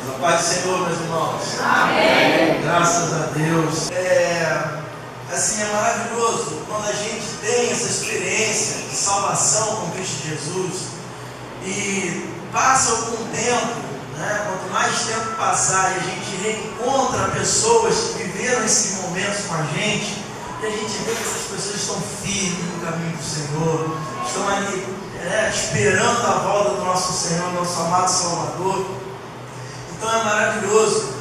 A paz do Senhor, meus irmãos. Amém. Graças a Deus. Assim, é maravilhoso quando a gente tem essa experiência de salvação com Cristo Jesus e passa algum tempo, né? Quanto mais tempo passar e a gente reencontra pessoas que viveram esses momentos com a gente, e a gente vê que essas pessoas estão firmes no caminho do Senhor, estão ali esperando a volta do nosso Senhor, nosso amado Salvador. Então é maravilhoso.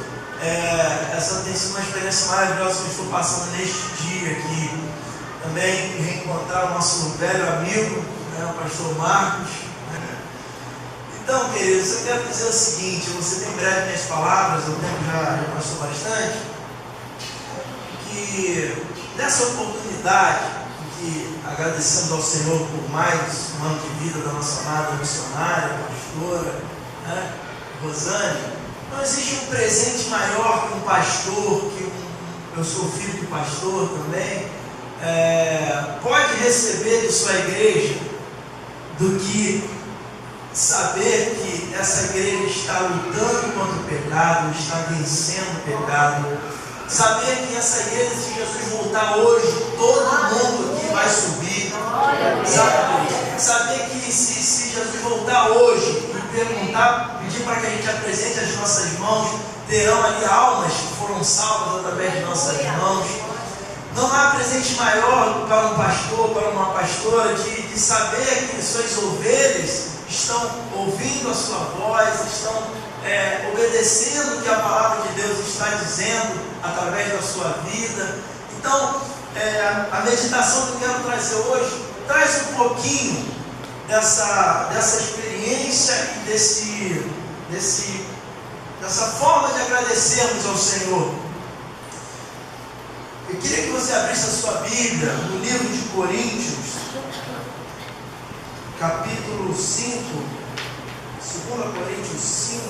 Essa tem sido uma experiência maravilhosa que eu estou passando neste dia aqui. Também reencontrar o nosso velho amigo, o pastor Marcos. Então, queridos, eu quero dizer o seguinte: eu vou ser bem breve minhas palavras, o tempo já passou bastante. Que nessa oportunidade que agradecemos ao Senhor por mais um ano de vida da nossa amada missionária, pastora, Rosane, não existe um presente maior que um pastor, eu sou filho de pastor também, pode receber de sua igreja, do que saber que essa igreja está lutando contra o pecado, está vencendo o pecado. Saber que essa igreja, se Jesus voltar hoje, todo mundo aqui vai subir. Saber que se Jesus voltar hoje e pedir para que a gente apresente as nossas mãos, terão ali almas que foram salvas através de nossas mãos. Não há presente maior para um pastor, para uma pastora, de saber que suas ovelhas estão ouvindo a sua voz, estão obedecendo o que a palavra de Deus está dizendo através da sua vida. Então, a meditação que eu quero trazer hoje traz um pouquinho dessa experiência e dessa forma de agradecermos ao Senhor. Eu queria que você abrisse a sua Bíblia no livro de Coríntios, capítulo 5, 2 Coríntios 5.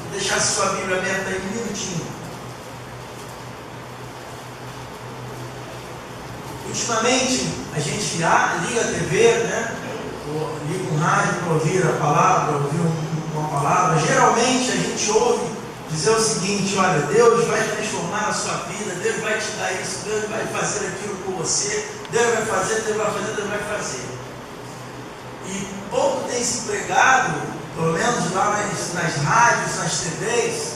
Vou deixar a sua Bíblia aberta aí um minutinho. Ultimamente, a gente liga a TV, ou liga um rádio para ouvir a palavra, ouvir uma palavra. Geralmente, a gente ouve dizer o seguinte: olha, Deus vai transformar a sua vida, Deus vai te dar isso, Deus vai fazer aquilo por você, Deus vai fazer, Deus vai fazer, Deus vai fazer. E pouco tem se pregado, pelo menos lá nas rádios, nas TVs,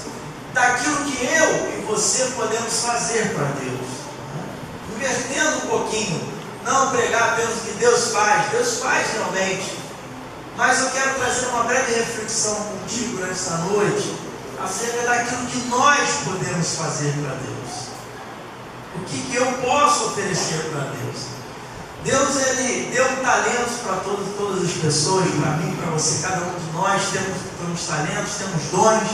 daquilo que eu e você podemos fazer para Deus. Invertendo um pouquinho, não pregar apenas o que Deus faz realmente. Mas eu quero trazer uma breve reflexão contigo nesta noite, acerca daquilo que nós podemos fazer para Deus. O que eu posso oferecer para Deus? Deus, Ele deu talentos para todas as pessoas, para mim, para você. Cada um de nós temos talentos, temos dons.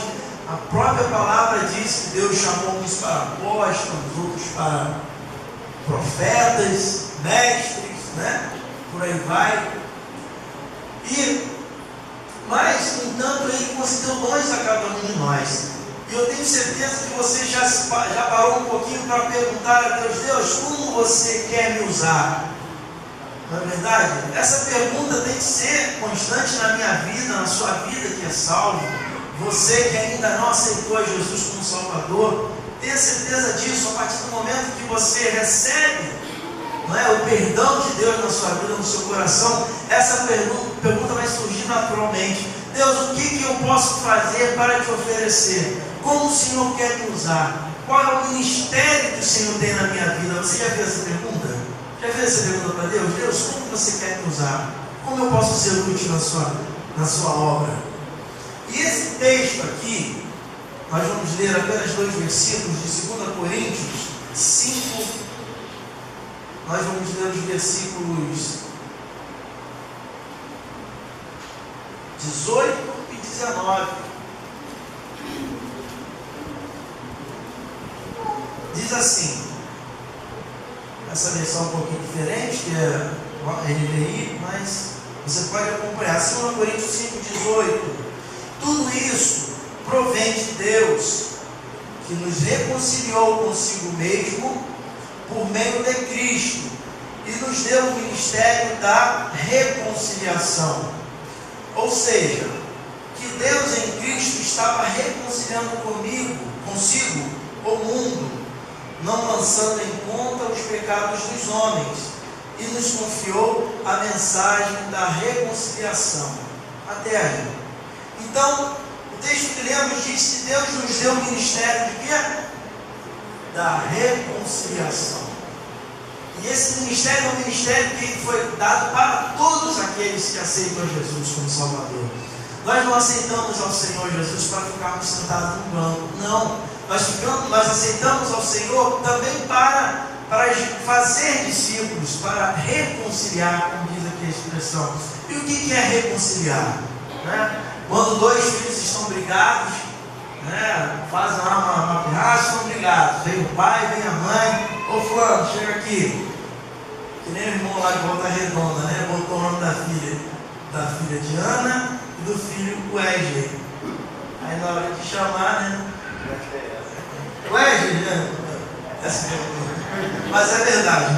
A própria palavra diz que Deus chamou uns para apóstolos, outros para profetas, mestres, por aí vai. Mas, no entanto, Ele concedeu dons a cada um de nós. E eu tenho certeza que você já parou um pouquinho para perguntar a Deus: como você quer me usar? Não é verdade? Essa pergunta tem que ser constante na minha vida, na sua vida que é salvo. Você que ainda não aceitou a Jesus como Salvador, tenha certeza disso. A partir do momento que você recebe o perdão de Deus na sua vida, no seu coração, essa pergunta vai surgir naturalmente: Deus, o que eu posso fazer para te oferecer? Como o Senhor quer me usar? Qual é o ministério que o Senhor tem na minha vida? Você já fez essa pergunta? Já fez essa pergunta para Deus? Deus, como você quer me usar? Como eu posso ser útil na sua obra? E esse texto aqui, nós vamos ler apenas 2 versículos de 2 Coríntios 5. Nós vamos ler os versículos 18 e 19. Diz assim, essa versão é um pouquinho diferente, que é NVI, mas você pode acompanhar. 2 Coríntios 5,18. Tudo isso provém de Deus, que nos reconciliou consigo mesmo por meio de Cristo e nos deu o ministério da reconciliação. Ou seja, que Deus em Cristo estava reconciliando consigo o mundo, não lançando em conta os pecados dos homens, e nos confiou a mensagem da reconciliação. Até aí. Então, o texto que lemos diz que Deus nos deu o ministério de quê? Da reconciliação. E esse ministério é um ministério que foi dado para todos aqueles que aceitam Jesus como Salvador. Nós não aceitamos ao Senhor Jesus para ficarmos sentados no banco. Não. Nós aceitamos ao Senhor também para fazer discípulos, para reconciliar, como diz aqui a expressão. E o que é reconciliar? Quando dois filhos estão brigados, fazem lá uma pirraça, estão brigados. Vem o pai, vem a mãe. Ô fulano, chega aqui. Que nem o irmão lá de Volta Redonda, botou o nome da filha Diana e do filho Wesley. Aí na hora de chamar, Wesley, mas é verdade.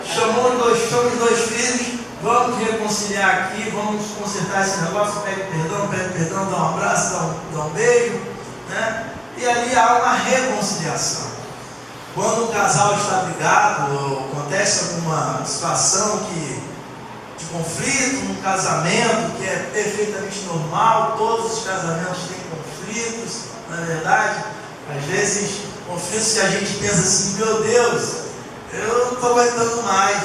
Chamou os dois filhos, vamos reconciliar aqui, vamos consertar esse negócio, pede perdão, dá um abraço, dá um beijo, e ali há uma reconciliação. Quando um casal está brigado, ou acontece alguma situação de conflito, um casamento que é perfeitamente normal, todos os casamentos têm conflitos, na verdade, às vezes conflitos que a gente pensa assim, meu Deus, eu não estou aguentando mais,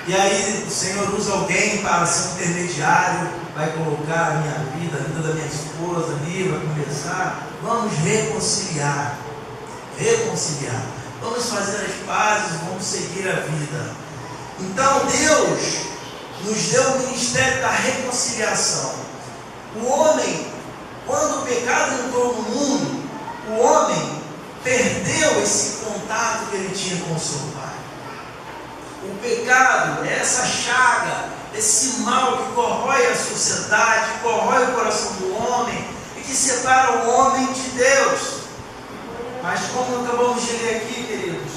E aí o Senhor usa alguém para ser um intermediário, vai colocar a minha vida, a vida da minha esposa ali, vai conversar, vamos reconciliar, vamos fazer as pazes, vamos seguir a vida. Então Deus nos deu o ministério da reconciliação. O homem, quando o pecado entrou no mundo, o homem perdeu esse contato que ele tinha com o seu pai. O pecado é essa chaga, esse mal que corrói a sociedade, que corrói o coração do homem e que separa o homem de Deus. Mas como acabamos de ler aqui, queridos,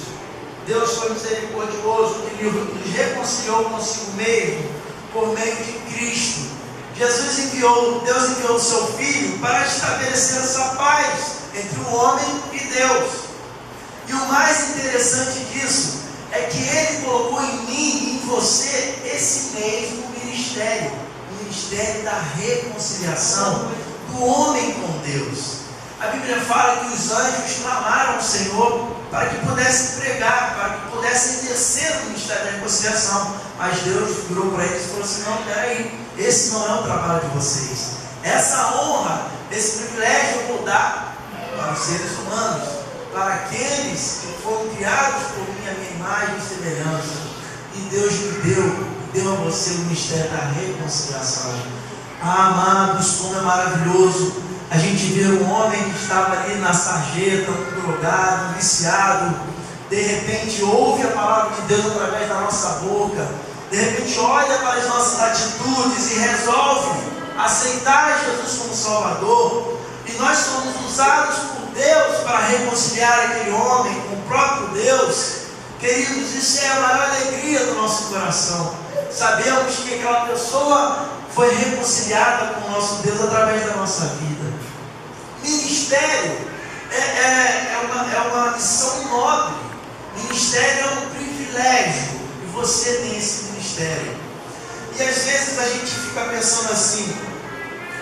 Deus foi misericordioso, que nos reconciliou consigo mesmo por meio de Cristo. Deus enviou o seu Filho para estabelecer essa paz entre o homem e Deus. E o mais interessante disso é que Ele colocou em mim e em você esse mesmo ministério, o ministério da reconciliação do homem com Deus. A Bíblia fala que os anjos clamaram ao Senhor para que pudessem pregar, para que pudessem exercer o ministério da reconciliação. Mas Deus virou para eles e falou assim: não, peraí, esse não é o trabalho de vocês. Essa honra, esse privilégio eu vou dar para os seres humanos, para aqueles que foram criados por mim, a minha imagem e semelhança. E Deus me deu a você o ministério da reconciliação. Amados, como é maravilhoso a gente vê um homem que estava ali na sarjeta, um drogado, um viciado, de repente ouve a palavra de Deus através da nossa boca, de repente olha para as nossas atitudes e resolve aceitar Jesus como Salvador, e nós somos usados por Deus para reconciliar aquele homem com o próprio Deus. Queridos, isso é a maior alegria do nosso coração. Sabemos que aquela pessoa foi reconciliada com o nosso Deus através da nossa vida. Ministério é uma missão nobre. Ministério é um privilégio, e você tem esse ministério. E às vezes a gente fica pensando assim: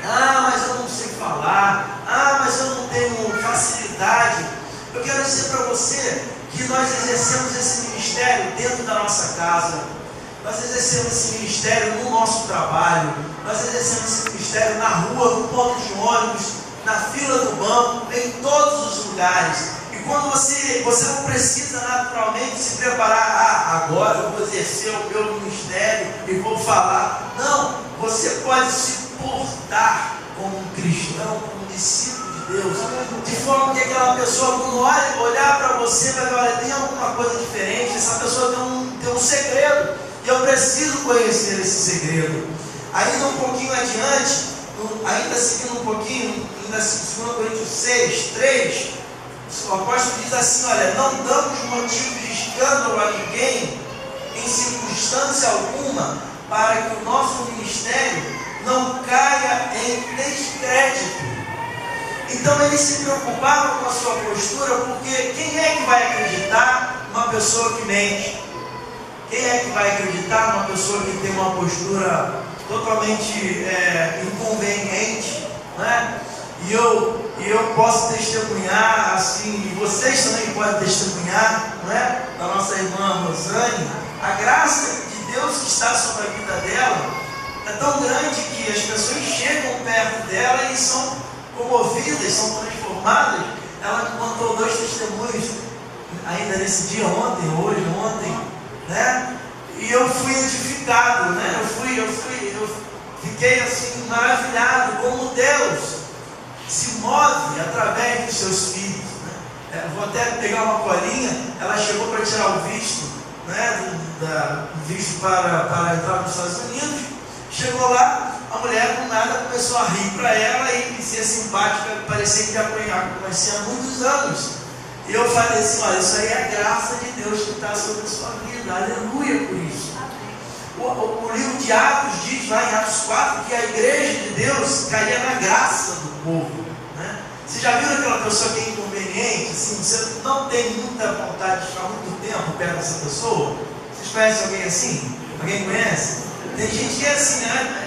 mas eu não sei falar, mas eu não tenho facilidade. Eu quero dizer para você que nós exercemos esse ministério dentro da nossa casa, nós exercemos esse ministério no nosso trabalho, nós exercemos esse ministério na rua, no ponto de ônibus, na fila do banco, em todos os lugares. E quando você não precisa naturalmente se preparar, agora eu vou exercer o meu ministério e vou falar. Não, você pode se portar como um cristão, como um discípulo de Deus, de forma que aquela pessoa, quando olhar para você, vai ver: olha, tem alguma coisa diferente, essa pessoa tem um segredo, e eu preciso conhecer esse segredo. Ainda um pouquinho adiante, ainda seguindo um pouquinho, ainda 2 Coríntios 6, 3, o apóstolo diz assim: olha, não damos motivo de escândalo a ninguém, em circunstância alguma, para que o nosso ministério não caia em descrédito. Então eles se preocupavam com a sua postura, porque quem é que vai acreditar numa pessoa que mente? Quem é que vai acreditar numa pessoa que tem uma postura totalmente inconveniente, né? E eu posso testemunhar, assim, e vocês também podem testemunhar, né? Da nossa irmã Rosane, a graça de Deus que está sobre a vida dela é tão grande que as pessoas chegam perto dela e são comovidas, são transformadas. Ela me contou 2 testemunhos ainda nesse dia, ontem, né? E eu fui edificado, né? Eu fiquei assim maravilhado como Deus se move através dos seus filhos, né? Vou até pegar uma colinha. Ela chegou para tirar o visto, né? Do visto para entrar nos Estados Unidos. Chegou lá, a mulher do nada começou a rir para ela e ser simpática, parecia que já conhecia há muitos anos. E eu falei assim: olha, isso aí é a graça de Deus que está sobre a sua vida, aleluia por isso. O livro de Atos diz lá em Atos 4 que a igreja de Deus caía na graça do povo, né? Você já viu aquela pessoa que é inconveniente, assim, você não tem muita vontade de ficar muito tempo perto dessa pessoa? Vocês conhecem alguém assim? Alguém conhece? Tem gente que é assim, né?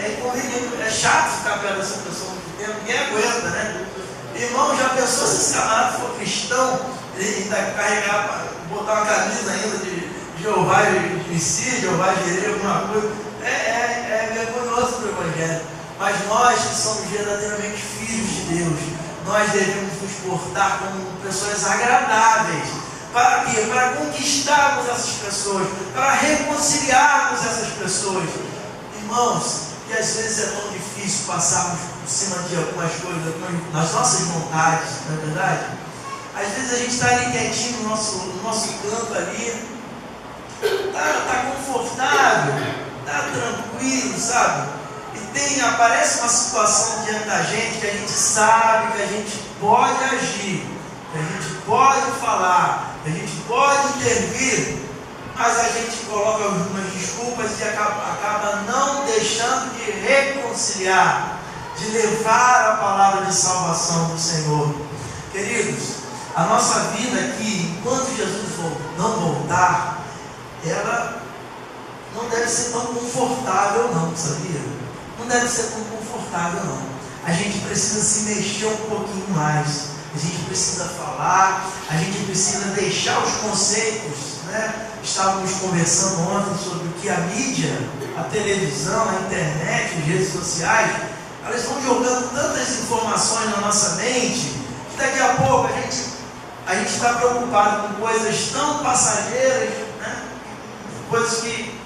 É inconveniente, é chato ficar perto dessa pessoa muito tempo, ninguém aguenta, né? Irmão, já pensou se esse camarada for cristão, ele ainda carregar, botar uma camisa ainda de Jeová de si, Jeová de alguma coisa? É vergonhoso do Evangelho. Mas nós que somos verdadeiramente filhos de Deus, nós devemos nos portar como pessoas agradáveis. Para quê? Para conquistarmos essas pessoas, para reconciliarmos essas pessoas. Irmãos, que às vezes é tão difícil passarmos por cima de algumas coisas, nas nossas vontades, não é verdade? Às vezes a gente está ali quietinho no nosso canto ali, está confortável, está tranquilo, sabe? E aparece uma situação diante da gente que a gente sabe que a gente pode agir, que a gente pode falar, que a gente pode intervir, mas a gente coloca algumas desculpas e acaba não deixando de reconciliar, de levar a palavra de salvação do Senhor. Queridos, a nossa vida aqui, enquanto Jesus não voltar, ela não deve ser tão confortável não, sabia? Não deve ser tão confortável não. A gente precisa se mexer um pouquinho mais. A gente precisa falar, a gente precisa deixar os conceitos, né? Estávamos conversando ontem sobre o que a mídia, a televisão, a internet, as redes sociais, elas vão jogando tantas informações na nossa mente, que daqui a pouco a gente está preocupado com coisas tão passageiras, né? Coisas que,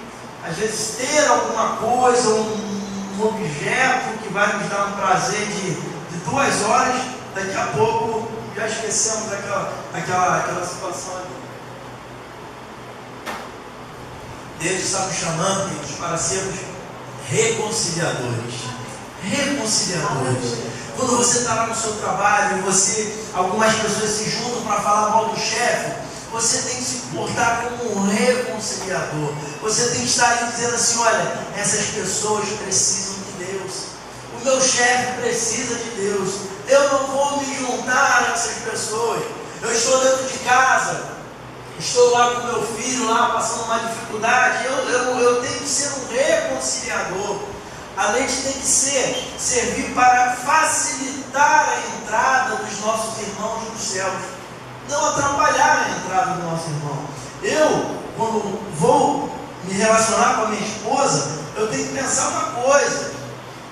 às vezes, ter alguma coisa, um objeto que vai nos dar um prazer de 2 horas, daqui a pouco já esquecemos aquela situação ali. Deus está nos chamando para sermos reconciliadores. Reconciliadores. Quando você está lá no seu trabalho e algumas pessoas se juntam para falar mal do chefe, você tem que se portar como um reconciliador. Você tem que estar ali dizendo assim: olha, essas pessoas precisam de Deus. O meu chefe precisa de Deus. Eu não vou me juntar a essas pessoas. Eu estou dentro de casa, estou lá com meu filho, lá passando uma dificuldade. Eu tenho que ser um reconciliador. A lei tem que servir para facilitar a entrada dos nossos irmãos dos céus, não atrapalhar a entrada do nosso irmão. Eu, quando vou me relacionar com a minha esposa, eu tenho que pensar uma coisa: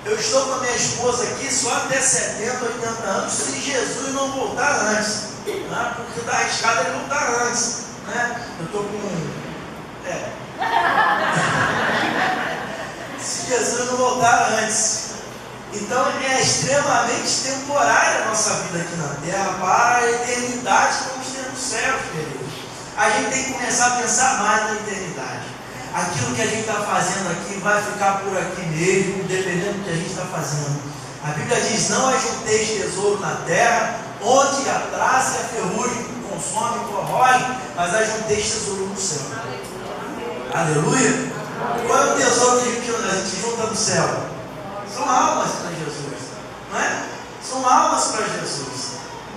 eu estou com a minha esposa aqui só até 70, 80 anos, se Jesus não voltar antes, né? Porque está arriscado ele voltar antes, né? Eu estou com... se Jesus não voltar antes. Então é extremamente temporária a nossa vida aqui na terra para a eternidade que vamos ter no céu, queridos. A gente tem que começar a pensar mais na eternidade. Aquilo que a gente está fazendo aqui vai ficar por aqui mesmo, dependendo do que a gente está fazendo. A Bíblia diz: não ajunteis tesouro na terra, onde a traça e a ferrugem consomem e corroem, mas ajunteis tesouro no céu. Aleluia! Qual é o tesouro que a gente junta no céu? São almas para Jesus, não é? São almas para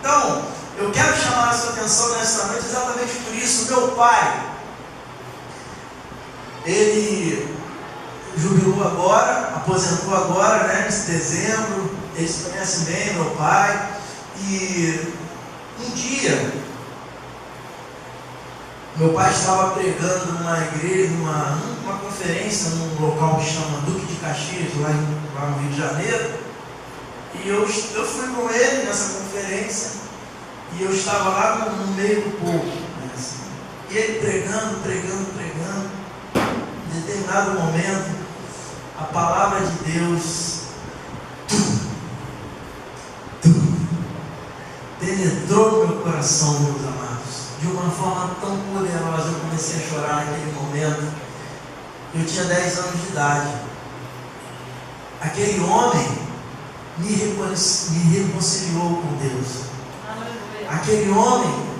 Então, eu quero chamar a sua atenção nessa noite exatamente por isso. Meu pai, ele jubilou agora, aposentou agora, né, nesse dezembro. Eles se conhecem bem, meu pai. E um dia, meu pai estava pregando numa igreja, numa conferência, num local que chama Duque de Caxias, lá no Rio de Janeiro. E eu fui com ele nessa conferência, e eu estava lá no meio do povo, né, assim. E ele pregando. Em determinado momento, a palavra de Deus penetrou no meu coração, meus amados, de uma forma tão poderosa. Eu comecei a chorar naquele momento. Eu tinha 10 anos de idade. Aquele homem me reconciliou com Deus. Aquele homem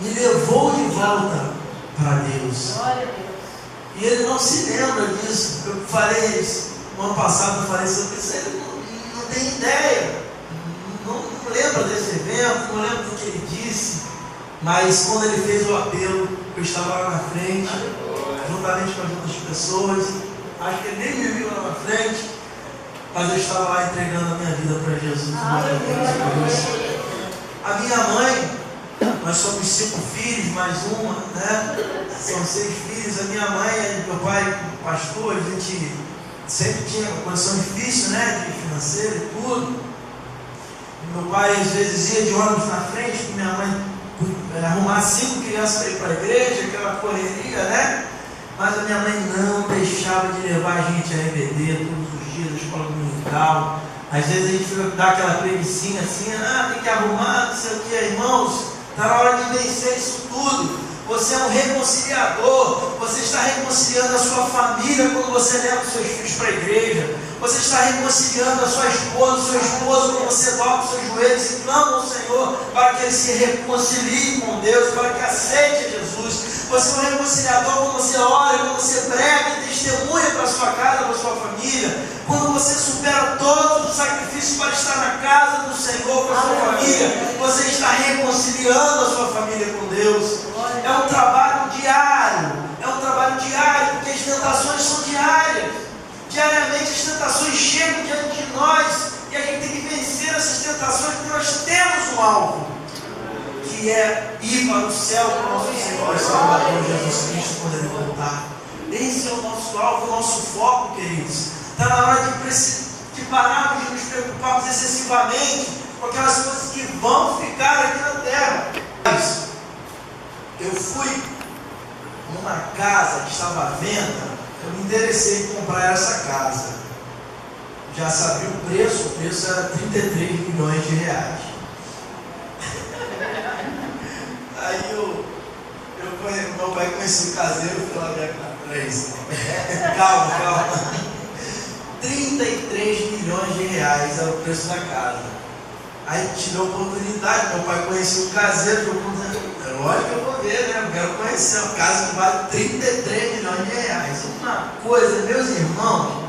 me levou de volta para Deus. E ele não se lembra disso. Eu falei isso no ano passado, eu falei sobre isso. Ele não tem ideia, não lembra desse evento, não lembra do que ele disse. Mas quando ele fez o apelo, eu estava lá na frente, juntamente com as outras pessoas. Acho que ele nem me viu lá na frente, mas eu estava lá entregando a minha vida para Jesus. A minha mãe, nós somos 5 filhos, mais uma, né? São 6 filhos. A minha mãe, meu pai, pastor, a gente sempre tinha uma condição difícil, né? De financeira e tudo. E meu pai às vezes ia de ônibus na frente, com minha mãe arrumar 5 crianças para ir para a igreja, aquela correria, né? Mas a minha mãe não deixava de levar a gente a RBD todos os dias, a escola dominical. Às vezes a gente dá aquela preguicinha assim, tem que arrumar, não sei o que, irmãos, está na hora de vencer isso tudo. Você é um reconciliador, você está reconciliando a sua família quando você leva os seus filhos para a igreja. Você está reconciliando a sua esposa, o seu esposo, quando você dobra os seus joelhos e clama ao Senhor para que ele se reconcilie com Deus, para que aceite Jesus. Você é um reconciliador quando você ora, quando você prega e testemunha para a sua casa, para a sua família. Quando você supera todos os sacrifícios para estar na casa do Senhor com a sua família, você está reconciliando a sua família com Deus. É um trabalho diário, porque as tentações são diárias. Diariamente as tentações chegam diante de nós e a gente tem que vencer essas tentações, porque nós temos um alvo, que é ir para o céu com o nosso Senhor e Salvador Jesus Cristo quando Ele voltar. Esse é o nosso alvo, o nosso foco, queridos. Está na hora de pararmos de nos preocuparmos excessivamente com aquelas coisas que vão ficar aqui na terra. Eu fui numa casa que estava à venda. Eu me interessei em comprar essa casa. Já sabia o preço era 33 milhões de reais. Aí meu pai conhecia o caseiro e falou: calma. 33 milhões de reais era o preço da casa. Aí tive a oportunidade, meu pai conhecia o caseiro, é lógico que eu vou ver, né? Eu quero conhecer uma casa que vale 33 milhões de reais. Uma coisa, meus irmãos,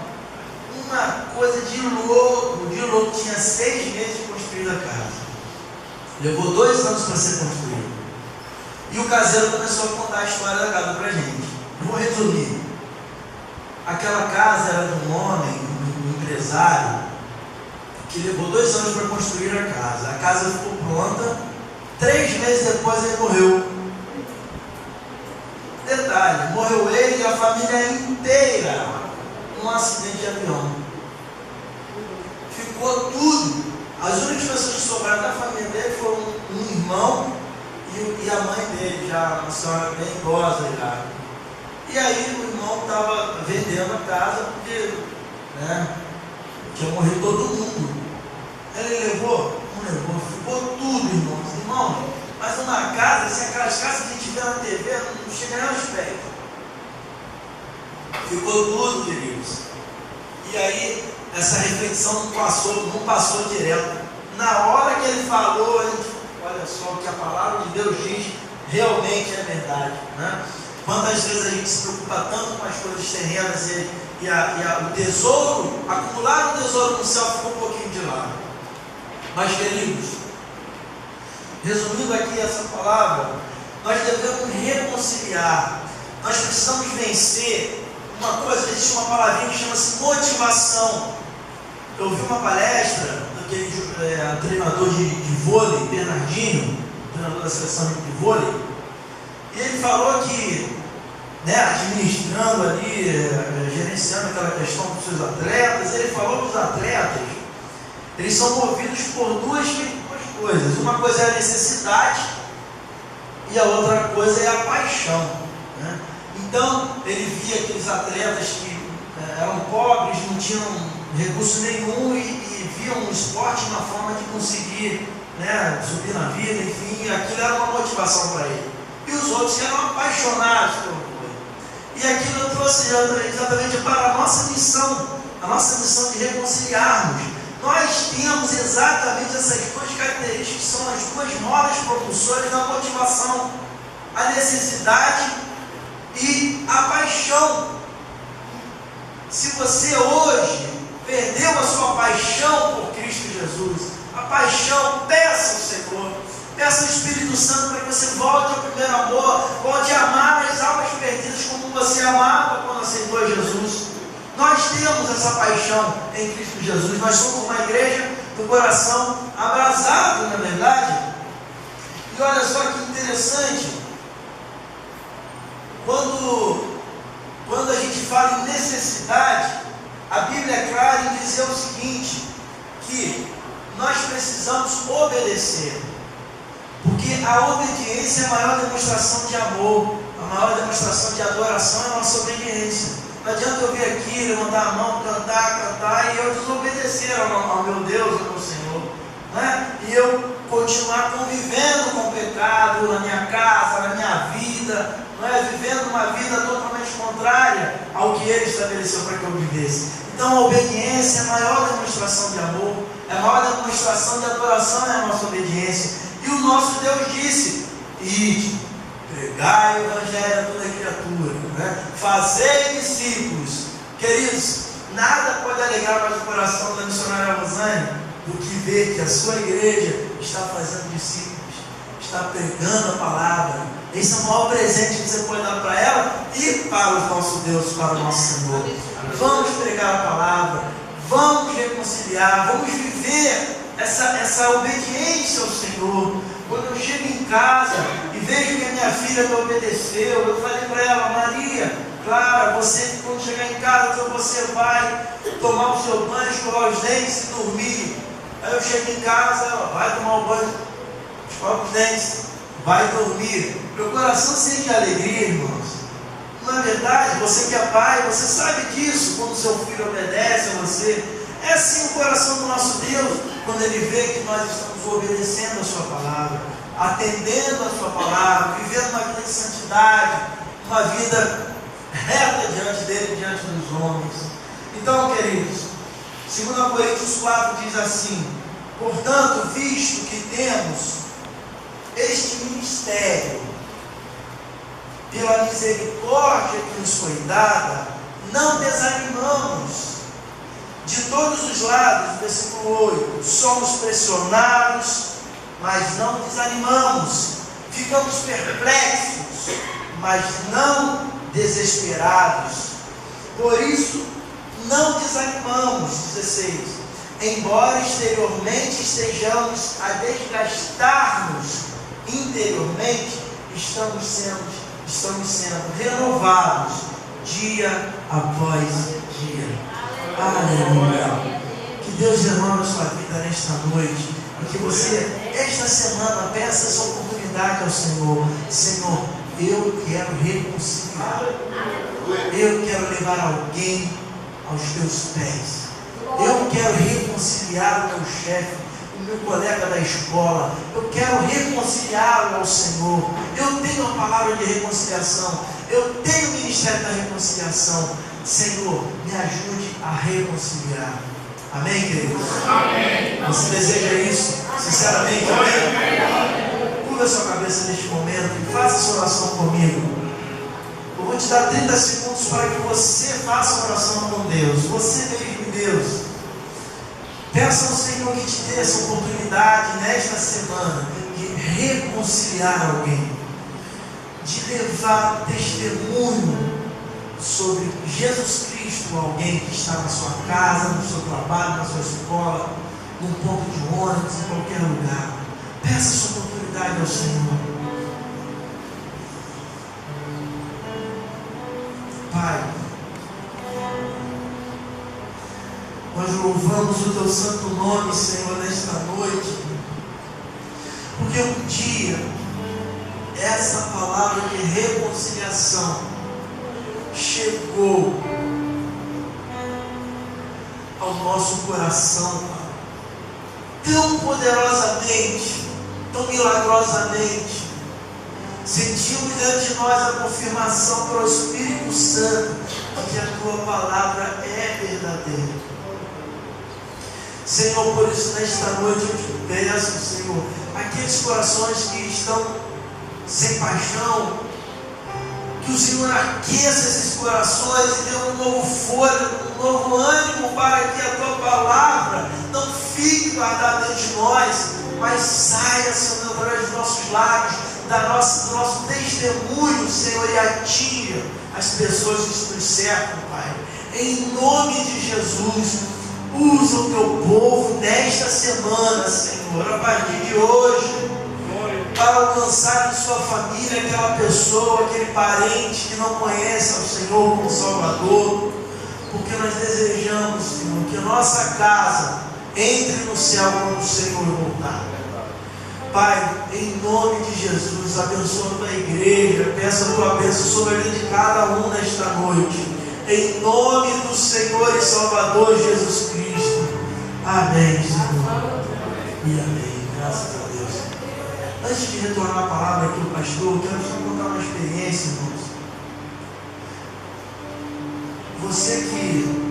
uma coisa de louco. Tinha 6 meses de construir a casa. Levou 2 anos para ser construída. E o caseiro começou a contar a história da casa para a gente. Vou resumir. Aquela casa era de um homem, um empresário, que levou 2 anos para construir a casa. A casa ficou pronta. 3 meses depois ele morreu. Detalhe, morreu ele e a família inteira num acidente de avião. Ficou tudo. As únicas pessoas que sobraram da família dele foram um irmão e a mãe dele, já uma senhora bem idosa já. E aí o irmão estava vendendo a casa porque, né, tinha morrido todo mundo. Ele levou? Não levou, ficou tudo, irmãos. Irmão, mas uma casa, assim, aquelas casas que a gente vê na TV, não chega nem aos pés. Ficou tudo, queridos. E aí, essa reflexão não passou direto. Na hora que ele falou, a gente, olha só, o que a palavra de Deus diz realmente é verdade, né? Quantas vezes a gente se preocupa tanto com as coisas terrenas e o tesouro, acumular o tesouro no céu ficou um pouquinho de lado. Mas, queridos, Resumindo aqui essa palavra, nós devemos reconciliar. Nós precisamos vencer uma coisa, existe uma palavrinha que chama-se motivação. Eu vi uma palestra daquele treinador de vôlei, Bernardinho, treinador da seleção de vôlei, e ele falou que, administrando ali, gerenciando aquela questão dos seus atletas, ele falou que os atletas, eles são movidos por duas coisas. Uma coisa é a necessidade e a outra coisa é a paixão, né? Então, ele via aqueles atletas que eram pobres, não tinham recurso nenhum e viam o esporte uma forma de conseguir, subir na vida, enfim, aquilo era uma motivação para ele. E os outros que eram apaixonados pelo coisa. E aquilo eu trouxe exatamente para a nossa missão de reconciliarmos. Nós temos exatamente essas duas características, que são as duas molas propulsoras da motivação: a necessidade e a paixão. Se você hoje perdeu a sua paixão por Cristo Jesus, a paixão, peça ao Senhor, peça ao Espírito Santo para que você volte ao primeiro amor, volte a amar as almas perdidas como você amava quando aceitou Jesus. Nós temos essa paixão em Cristo Jesus. Nós somos uma igreja do coração abrasado, na verdade. E olha só que interessante, quando a gente fala em necessidade, a Bíblia é clara em dizer o seguinte, que nós precisamos obedecer, porque a obediência é a maior demonstração de amor, a maior demonstração de adoração é a nossa obediência. Não adianta eu vir aqui, levantar a mão, cantar e eu desobedecer ao meu Deus, ao meu Senhor, e eu continuar convivendo com o pecado na minha casa, na minha vida, vivendo uma vida totalmente contrária ao que Ele estabeleceu para que eu vivesse. Então a obediência é a maior demonstração de amor, é a maior demonstração de adoração, é a nossa obediência. E o nosso Deus disse: ide, pregai o Evangelho a toda criatura, fazei discípulos. Queridos, nada pode alegrar mais o coração da missionária Rosane do que ver que a sua igreja está fazendo discípulos, está pregando a palavra. Esse é o maior presente que você pode dar para ela e para o nosso Deus, para o nosso Senhor. Vamos pregar a palavra, vamos reconciliar, vamos viver essa obediência ao Senhor. Quando eu chego em casa e vejo que a minha filha me obedeceu, eu falei para ela: Maria Clara, você quando chegar em casa, você vai tomar o seu banho, escovar os dentes e dormir. Aí eu chego em casa, ela vai tomar o banho, escova os dentes, vai dormir. Meu coração sente alegria, irmãos. Na verdade, você que é pai, você sabe disso, quando seu filho obedece a você. É assim o coração do nosso Deus, quando Ele vê que nós estamos obedecendo a sua palavra, atendendo a sua palavra, vivendo uma vida de santidade, uma vida reta diante dele, diante dos homens. Então, queridos, 2 Coríntios 4 diz assim: portanto, visto que temos este ministério, pela misericórdia que nos foi dada, não desanimamos. De todos os lados, versículo 8, somos pressionados, mas não desanimamos. Ficamos perplexos, mas não desesperados. Por isso, não desanimamos. 16. Embora exteriormente estejamos a desgastar-nos, interiormente estamos sendo renovados dia após dia. Aleluia. Que Deus renove a sua vida nesta noite. E que você, esta semana, peça essa oportunidade ao Senhor. Senhor, eu quero reconciliar. Eu quero levar alguém aos teus pés. Eu quero reconciliar o meu chefe, o meu colega da escola. Eu quero reconciliá-lo ao Senhor. Eu tenho a palavra de reconciliação. Eu tenho o ministério da reconciliação. Senhor, me ajude a reconciliar. Amém, queridos? Amém. Você deseja isso? Sinceramente, amém? Curva a sua cabeça neste momento e faça essa oração comigo. Eu vou te dar 30 segundos para que você faça uma oração com Deus. Você mesmo, Deus. Peça ao Senhor que te dê essa oportunidade nesta semana de reconciliar alguém, de levar testemunho sobre Jesus Cristo a alguém que está na sua casa, no seu trabalho, na sua escola, num ponto de ônibus, em qualquer lugar. Peça sua oportunidade ao Senhor. Pai, nós louvamos o Teu santo nome, Senhor, nesta noite, porque um dia essa palavra de reconciliação chegou ao nosso coração, Pai, tão poderosamente, tão milagrosamente. Sentimos diante de nós a confirmação pelo Espírito Santo de que a Tua palavra é verdadeira. Senhor, por isso nesta noite eu te peço, Senhor, aqueles corações que estão sem paixão, que o Senhor aqueça esses corações e dê um novo fôlego, um novo ânimo para que a Tua palavra não fique guardada dentro de nós, mas saia, Senhor, através dos nossos lábios, do nosso testemunho, Senhor, e atinja as pessoas que nos cercam, Pai. Em nome de Jesus, usa o Teu povo nesta semana, Senhor, a partir de hoje, para alcançar em sua família aquela pessoa, aquele parente que não conhece ao Senhor como Salvador, porque nós desejamos, Senhor, que a nossa casa entre no céu quando o Senhor voltar. Pai, em nome de Jesus, abençoa a Tua igreja, peça a Tua bênção sobre a vida de cada um nesta noite, em nome do Senhor e Salvador Jesus Cristo. Amém, Senhor, e amém. Graças a Deus. Antes de retornar a palavra aqui ao pastor, eu quero só contar uma experiência, irmãos. Você que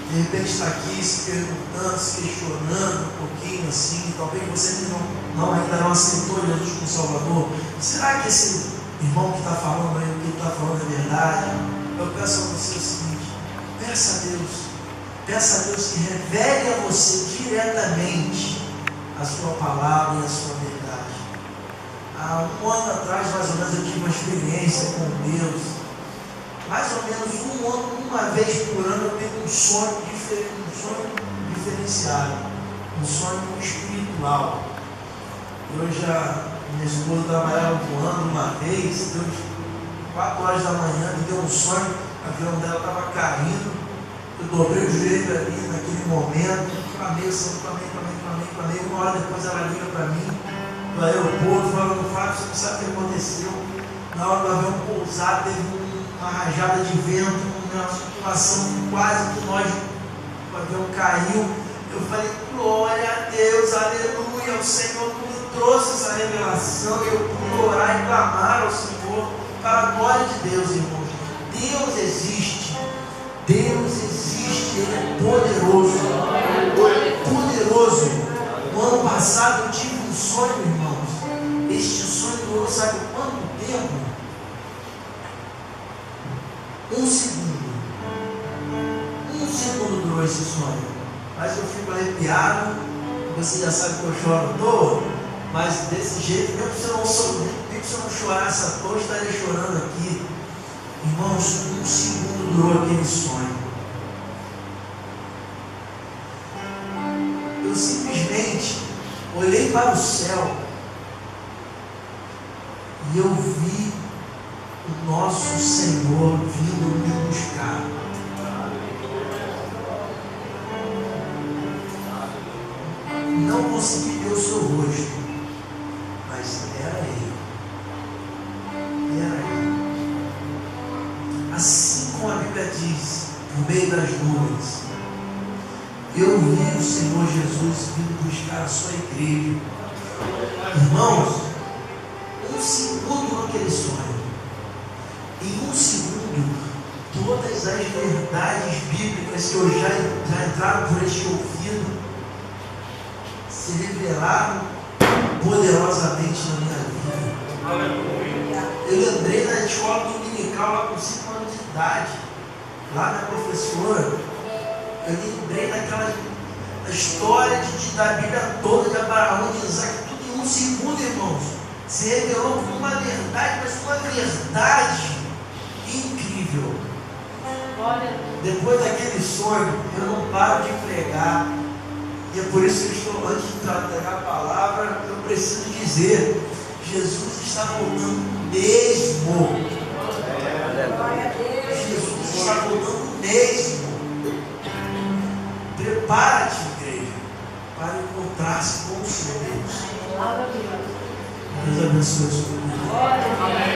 de repente está aqui se perguntando, se questionando um pouquinho assim, talvez você que ainda não aceitou Jesus como Salvador, será que esse irmão que está falando aí, o que ele está falando é verdade? Eu peço a você o seguinte: peça a Deus que revele a você diretamente a sua palavra e a sua verdade. Há um ano atrás, mais ou menos, eu tive uma experiência com Deus. Mais ou menos uma vez por ano eu tenho um sonho diferenciado, um sonho espiritual. Minha esposa trabalhava voando uma vez, Deus, 4 horas da manhã, me deu um sonho, o avião dela estava caindo, eu dobrei o joelho ali naquele momento, clamei, uma hora depois ela liga para mim, do aeroporto, falando: Fábio, você não sabe o que aconteceu. Na hora do avião pousar, teve uma rajada de vento, uma situação quase que o avião caiu. Eu falei: glória a Deus, aleluia, o Senhor me trouxe essa revelação, e eu pude orar e clamar ao Senhor para a glória de Deus, irmãos. Deus existe, Ele é poderoso, poderoso. No ano passado eu tive um sonho, irmãos. Este sonho durou, sabe quanto tempo? 1 segundo. 1 segundo durou esse sonho. Mas eu fico arrepiado. Você já sabe que eu choro à toa. Mas desse jeito, mesmo se eu não chorasse à toa, eu estaria chorando aqui. Irmãos, 1 segundo durou aquele sonho. Eu simplesmente olhei para o céu e eu vi o nosso Senhor vindo me buscar. Não consegui ver o seu rosto, mas era Ele. Assim como a Bíblia diz, no meio das nuvens, eu vi o Senhor Jesus vindo buscar a sua igreja. Irmãos, 1 segundo naquele sonho. Em 1 segundo, todas as verdades bíblicas que eu já entraram por este ouvido se revelaram poderosamente na minha vida. Eu lembrei da escola dominical lá com 5 anos de idade, lá na professora. Eu lembrei daquela história da Bíblia toda, de Abraão, de Isaac, tudo em um segundo, irmãos, se revelou como uma verdade, mas uma verdade incrível. Depois daquele sonho, eu não paro de pregar. E é por isso que eu estou, antes de entregar a palavra, eu preciso dizer: Jesus está voltando mesmo. Jesus está voltando mesmo. Prepara-te, igreja, para encontrar-se com o Senhor Deus. Deus abençoe a sua vida.